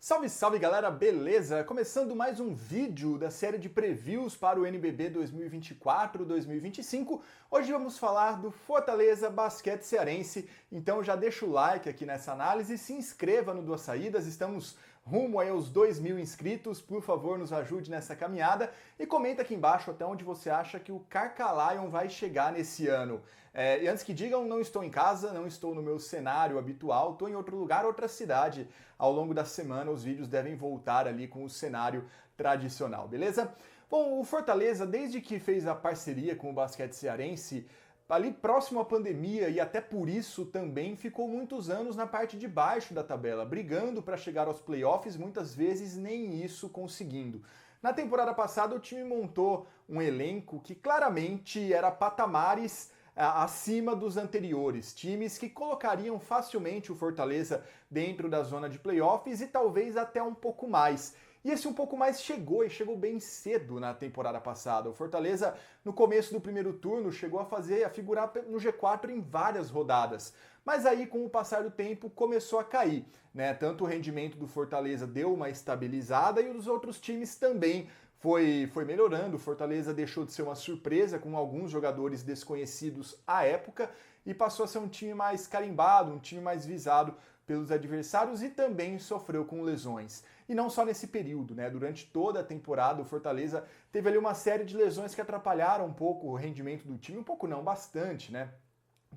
Salve, salve galera, beleza? Começando mais um vídeo da série de previews para o NBB 2024-2025. Hoje vamos falar do Fortaleza Basquete Cearense, então já deixa o like aqui nessa análise, se inscreva no Duas Saídas, estamos rumo aí aos 2.000 inscritos, por favor nos ajude nessa caminhada e comenta aqui embaixo até onde você acha que o Carcalion vai chegar nesse ano. E antes que digam, não estou em casa, não estou no meu cenário habitual, estou em outro lugar, outra cidade. Ao longo da semana os vídeos devem voltar ali com o cenário tradicional, beleza? Bom, o Fortaleza, desde que fez a parceria com o Basquete Cearense, ali próximo à pandemia e até por isso também ficou muitos anos na parte de baixo da tabela, brigando para chegar aos playoffs, muitas vezes nem isso conseguindo. Na temporada passada o time montou um elenco que claramente era patamares acima dos anteriores, times que colocariam facilmente o Fortaleza dentro da zona de playoffs e talvez até um pouco mais. E esse um pouco mais chegou, e chegou bem cedo na temporada passada. O Fortaleza, no começo do primeiro turno, chegou a figurar no G4 em várias rodadas. Mas aí, com o passar do tempo, começou a cair, né? Tanto o rendimento do Fortaleza deu uma estabilizada e os outros times também foi melhorando. O Fortaleza deixou de ser uma surpresa com alguns jogadores desconhecidos à época e passou a ser um time mais carimbado, um time mais visado pelos adversários e também sofreu com lesões. E não só nesse período, né? Durante toda a temporada o Fortaleza teve ali uma série de lesões que atrapalharam um pouco o rendimento do time, um pouco não, bastante, né?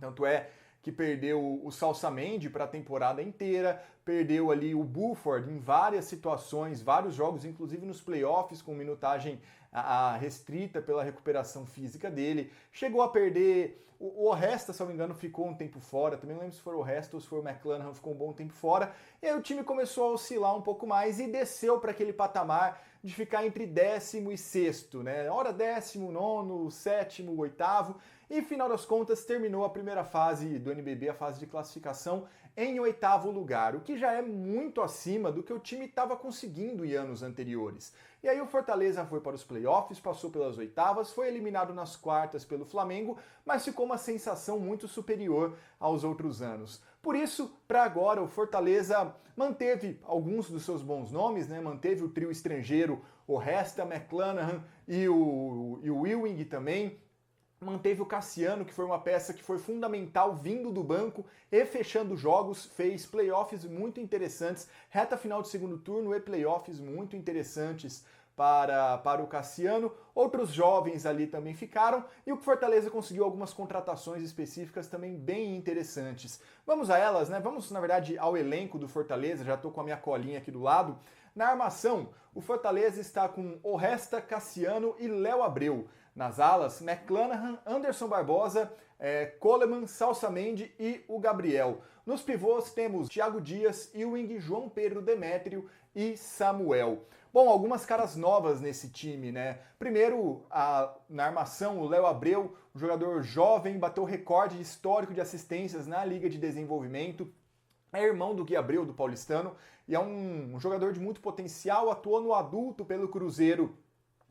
Tanto é que perdeu o Salsamendi para a temporada inteira, perdeu ali o Buford em várias situações, vários jogos, inclusive nos playoffs, com minutagem restrita pela recuperação física dele. Chegou a perder o Oresta, se não me engano, ficou um tempo fora. Também não lembro se foi o Oresta ou se foi o McClanahan, ficou um bom tempo fora. E aí o time começou a oscilar um pouco mais e desceu para aquele patamar de ficar entre 10º e 6º, né? Ora 10º, 9º, 7º, 8º. E, final das contas, terminou a primeira fase do NBB, a fase de classificação, em 8º lugar, o que já é muito acima do que o time estava conseguindo em anos anteriores. E aí o Fortaleza foi para os playoffs, passou pelas oitavas, foi eliminado nas quartas pelo Flamengo, mas ficou uma sensação muito superior aos outros anos. Por isso, para agora, o Fortaleza manteve alguns dos seus bons nomes, né? Manteve o trio estrangeiro, o Resta, McClanahan e o Ewing também. Manteve o Cassiano, que foi uma peça que foi fundamental vindo do banco e fechando jogos, fez playoffs muito interessantes, reta final de segundo turno e playoffs muito interessantes para o Cassiano. Outros jovens ali também ficaram e o Fortaleza conseguiu algumas contratações específicas também bem interessantes. Vamos a elas, né? Vamos, na verdade, ao elenco do Fortaleza, já estou com a minha colinha aqui do lado. Na armação, o Fortaleza está com Oresta, Cassiano e Léo Abreu. Nas alas, McClanahan, Anderson Barbosa, Coleman, Salsamendi e o Gabriel. Nos pivôs temos Thiago Dias, Ewing, João Pedro Demétrio e Samuel. Bom, algumas caras novas nesse time, né? Primeiro, na armação, o Léo Abreu, um jogador jovem, bateu recorde histórico de assistências na Liga de Desenvolvimento. É irmão do Gui Abreu, do Paulistano, e é um jogador de muito potencial, atuou no adulto pelo Cruzeiro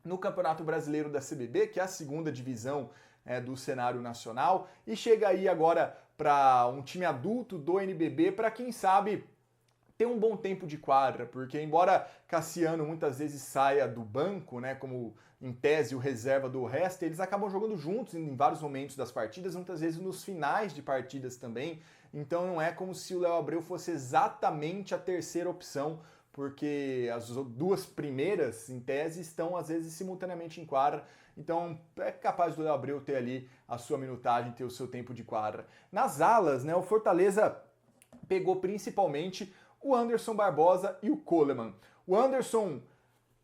no Campeonato Brasileiro da CBB, que é a segunda divisão do cenário nacional, e chega aí agora para um time adulto do NBB para, quem sabe, ter um bom tempo de quadra, porque embora Cassiano muitas vezes saia do banco, né, como em tese o reserva do resto, eles acabam jogando juntos em vários momentos das partidas, muitas vezes nos finais de partidas também, então não é como se o Léo Abreu fosse exatamente a terceira opção, porque as duas primeiras, em tese, estão às vezes simultaneamente em quadra, então é capaz do Léo Abreu ter ali a sua minutagem, ter o seu tempo de quadra. Nas alas, né, o Fortaleza pegou principalmente o Anderson Barbosa e o Coleman. O Anderson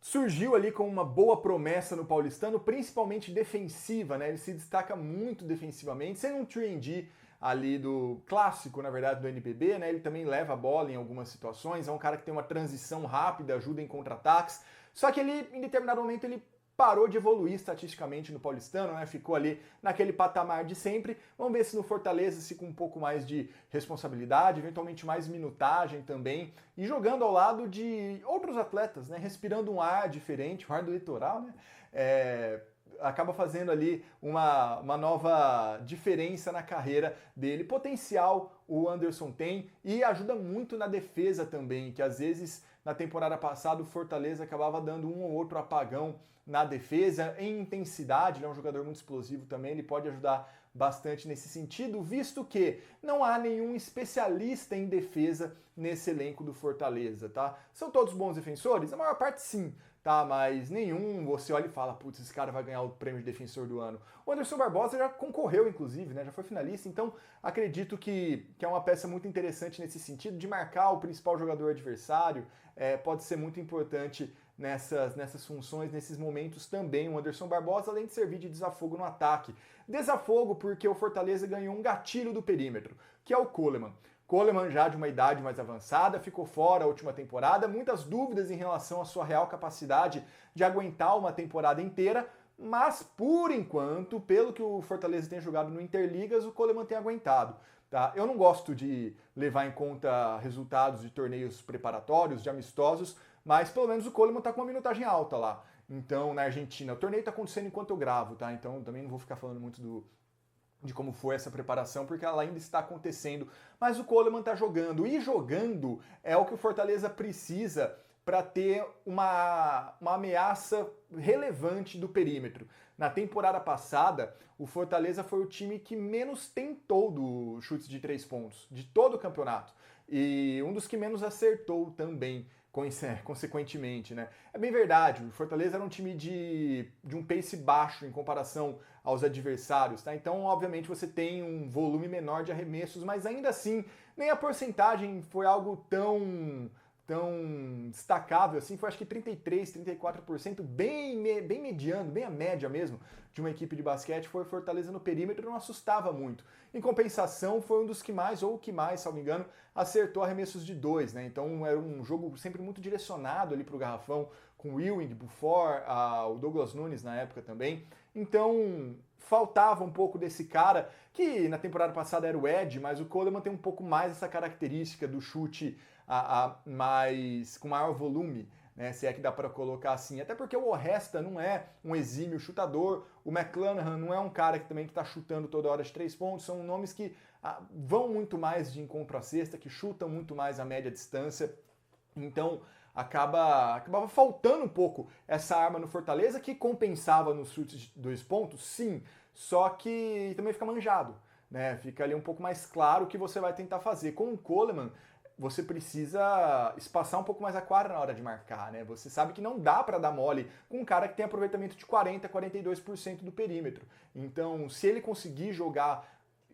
surgiu ali com uma boa promessa no Paulistano, principalmente defensiva, né? Ele se destaca muito defensivamente, sendo um 3&D ali do clássico, na verdade, do NBB, né? Ele também leva a bola em algumas situações, é um cara que tem uma transição rápida, ajuda em contra-ataques, só que ele, em determinado momento, ele parou de evoluir estatisticamente no Paulistano, né? Ficou ali naquele patamar de sempre. Vamos ver se no Fortaleza, se com um pouco mais de responsabilidade, eventualmente mais minutagem também, e jogando ao lado de outros atletas, né? Respirando um ar diferente, o ar do litoral, né? Acaba fazendo ali uma nova diferença na carreira dele. Potencial o Anderson tem e ajuda muito na defesa também, que às vezes na temporada passada o Fortaleza acabava dando um ou outro apagão na defesa, em intensidade, ele é um jogador muito explosivo também, ele pode ajudar bastante nesse sentido, visto que não há nenhum especialista em defesa nesse elenco do Fortaleza, tá? São todos bons defensores? A maior parte sim, tá? Mas nenhum você olha e fala, putz, esse cara vai ganhar o prêmio de defensor do ano. O Anderson Barbosa já concorreu, inclusive, né? Já foi finalista, então acredito que é uma peça muito interessante nesse sentido, de marcar o principal jogador adversário, pode ser muito importante nessas funções, nesses momentos também. O Anderson Barbosa, além de servir de desafogo no ataque. Desafogo porque o Fortaleza ganhou um gatilho do perímetro, que é o Coleman. Coleman, já de uma idade mais avançada, ficou fora a última temporada, muitas dúvidas em relação à sua real capacidade de aguentar uma temporada inteira, mas por enquanto, pelo que o Fortaleza tem jogado no Interligas, o Coleman tem aguentado. Tá? Eu não gosto de levar em conta resultados de torneios preparatórios, de amistosos, mas pelo menos o Coleman está com uma minutagem alta lá. Então, na Argentina, o torneio está acontecendo enquanto eu gravo, tá? Então, também não vou ficar falando muito de como foi essa preparação, porque ela ainda está acontecendo. Mas o Coleman está jogando, e jogando é o que o Fortaleza precisa para ter uma ameaça relevante do perímetro. Na temporada passada, o Fortaleza foi o time que menos tentou do chutes de 3 pontos, de todo o campeonato. E um dos que menos acertou também, consequentemente, né? É bem verdade, o Fortaleza era um time de um pace baixo em comparação aos adversários, tá? Então, obviamente, você tem um volume menor de arremessos, mas ainda assim, nem a porcentagem foi algo tão destacável assim, foi acho que 33%, 34%, bem mediano, bem a média mesmo de uma equipe de basquete, foi Fortaleza no perímetro, não assustava muito. Em compensação, foi um dos que mais, ou o que mais, se não me engano, acertou arremessos de 2, né? Então era um jogo sempre muito direcionado ali para o garrafão, com o Ewing, Buford, o Douglas Nunes na época também. Então faltava um pouco desse cara, que na temporada passada era o Ed, mas o Coleman tem um pouco mais essa característica do chute com maior volume, né, se é que dá para colocar assim. Até porque o Oresta não é um exímio chutador, o McClanahan não é um cara que também está chutando toda hora de 3 pontos, são nomes que vão muito mais de encontro à cesta, que chutam muito mais a média distância. Então acabava faltando um pouco essa arma no Fortaleza, que compensava nos chutes de 2 pontos, sim, só que também fica manjado, né? Fica ali um pouco mais claro o que você vai tentar fazer. Com o Coleman, você precisa espaçar um pouco mais a quadra na hora de marcar, né? Você sabe que não dá para dar mole com um cara que tem aproveitamento de 40%, 42% do perímetro. Então, se ele conseguir jogar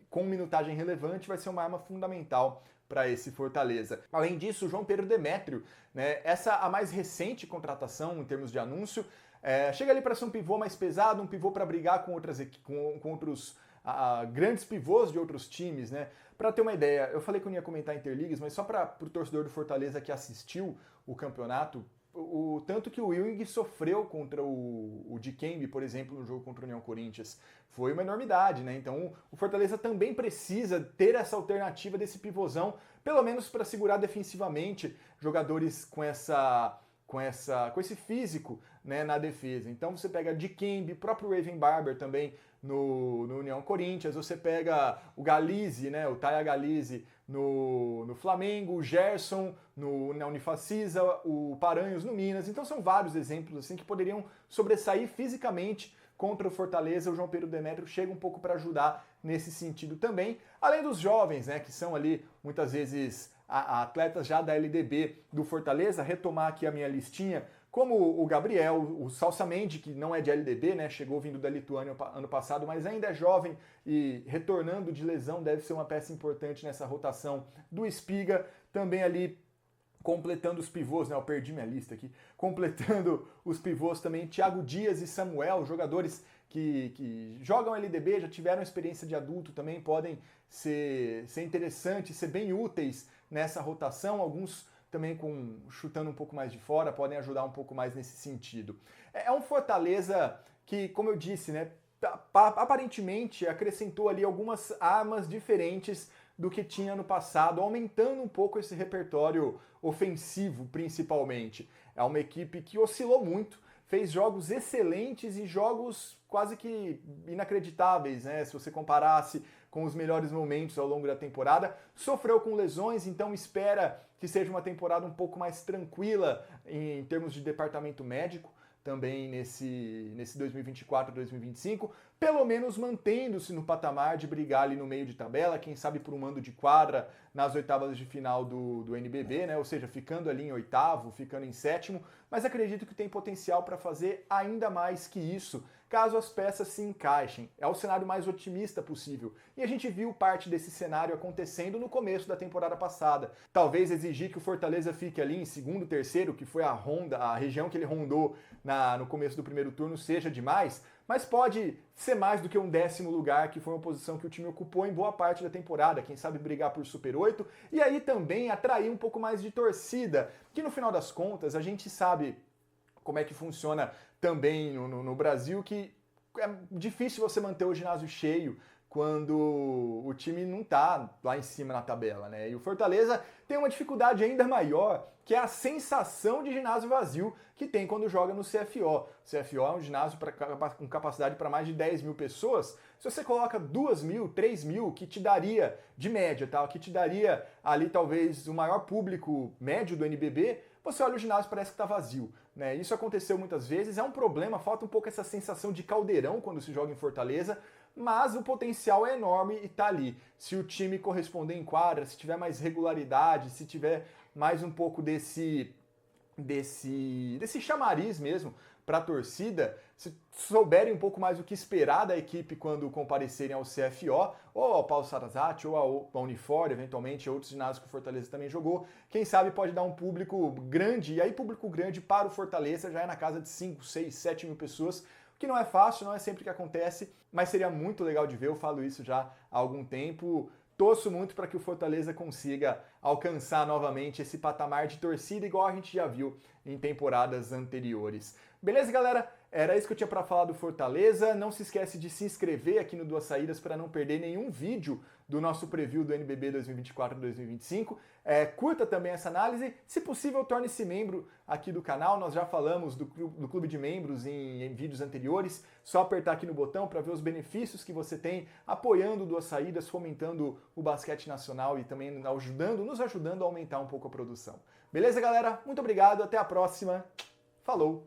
com minutagem relevante, vai ser uma arma fundamental para esse Fortaleza. Além disso, o João Pedro Demétrio, né? Essa a mais recente contratação em termos de anúncio, chega ali para ser um pivô mais pesado, um pivô para brigar com outros grandes pivôs de outros times, né? Para ter uma ideia, eu falei que eu não ia comentar Interligas, mas só para o torcedor do Fortaleza que assistiu o campeonato, o tanto que o Ewing sofreu contra o Dikembe, por exemplo, no jogo contra o União Corinthians, foi uma enormidade, né? Então o Fortaleza também precisa ter essa alternativa desse pivôzão, pelo menos para segurar defensivamente jogadores com esse físico, né, na defesa. Então você pega Dikembe, próprio Raven Barber também no União Corinthians, você pega o Galizzi, né, o Taya Galizzi no Flamengo, o Gerson na Unifacisa, o Paranhos no Minas. Então são vários exemplos assim que poderiam sobressair fisicamente contra o Fortaleza. O João Pedro Demétrio chega um pouco para ajudar nesse sentido também, além dos jovens, né, que são ali muitas vezes atletas já da LDB do Fortaleza. Retomar aqui a minha listinha, como o Gabriel, o Salsamendi, que não é de LDB, né, chegou vindo da Lituânia ano passado, mas ainda é jovem e retornando de lesão, deve ser uma peça importante nessa rotação do Espiga. Também ali completando os pivôs, né, eu perdi minha lista aqui, completando os pivôs também, Thiago Dias e Samuel, jogadores que jogam LDB, já tiveram experiência de adulto também, podem ser interessantes, ser bem úteis nessa rotação, alguns também chutando um pouco mais de fora, podem ajudar um pouco mais nesse sentido. É um Fortaleza que, como eu disse, né, aparentemente acrescentou ali algumas armas diferentes do que tinha no passado, aumentando um pouco esse repertório ofensivo, principalmente. É uma equipe que oscilou muito, fez jogos excelentes e jogos quase que inacreditáveis, né? Se você comparasse com os melhores momentos ao longo da temporada, sofreu com lesões, então espera que seja uma temporada um pouco mais tranquila em termos de departamento médico, também nesse 2024-2025, pelo menos mantendo-se no patamar de brigar ali no meio de tabela, quem sabe por um mando de quadra nas oitavas de final do NBB, né? Ou seja, ficando ali em oitavo, ficando em sétimo, mas acredito que tem potencial para fazer ainda mais que isso, caso as peças se encaixem. É o cenário mais otimista possível. E a gente viu parte desse cenário acontecendo no começo da temporada passada. Talvez exigir que o Fortaleza fique ali em segundo, terceiro, que foi a região que ele rondou no começo do primeiro turno, seja demais, mas pode ser mais do que um 10º lugar, que foi uma posição que o time ocupou em boa parte da temporada, quem sabe brigar por Super 8, e aí também atrair um pouco mais de torcida, que no final das contas a gente sabe como é que funciona também no Brasil, que é difícil você manter o ginásio cheio quando o time não tá lá em cima na tabela, né? E o Fortaleza tem uma dificuldade ainda maior, que é a sensação de ginásio vazio que tem quando joga no CFO. O CFO é um ginásio com capacidade para mais de 10 mil pessoas. Se você coloca 2 mil, 3 mil, que te daria, de média, tá? Que te daria ali talvez o maior público médio do NBB, você olha o ginásio e parece que está vazio, né? Isso aconteceu muitas vezes, é um problema, falta um pouco essa sensação de caldeirão quando se joga em Fortaleza, mas o potencial é enorme e tá ali. Se o time corresponder em quadra, se tiver mais regularidade, se tiver mais um pouco desse chamariz mesmo para a torcida, se souberem um pouco mais o que esperar da equipe quando comparecerem ao CFO, ou ao Paulo Sarazate, ou ao Unifor, eventualmente, outros ginásios que o Fortaleza também jogou, quem sabe pode dar um público grande, e aí público grande para o Fortaleza já é na casa de 5, 6, 7 mil pessoas, que não é fácil, não é sempre que acontece, mas seria muito legal de ver, eu falo isso já há algum tempo. Torço muito para que o Fortaleza consiga alcançar novamente esse patamar de torcida igual a gente já viu em temporadas anteriores. Beleza, galera? Era isso que eu tinha para falar do Fortaleza. Não se esquece de se inscrever aqui no Duas Saídas para não perder nenhum vídeo do nosso preview do NBB 2024-2025. Curta também essa análise. Se possível, torne-se membro aqui do canal. Nós já falamos do clube de membros em vídeos anteriores. Só apertar aqui no botão para ver os benefícios que você tem apoiando Duas Saídas, fomentando o basquete nacional e também nos ajudando a aumentar um pouco a produção. Beleza, galera? Muito obrigado. Até a próxima. Falou!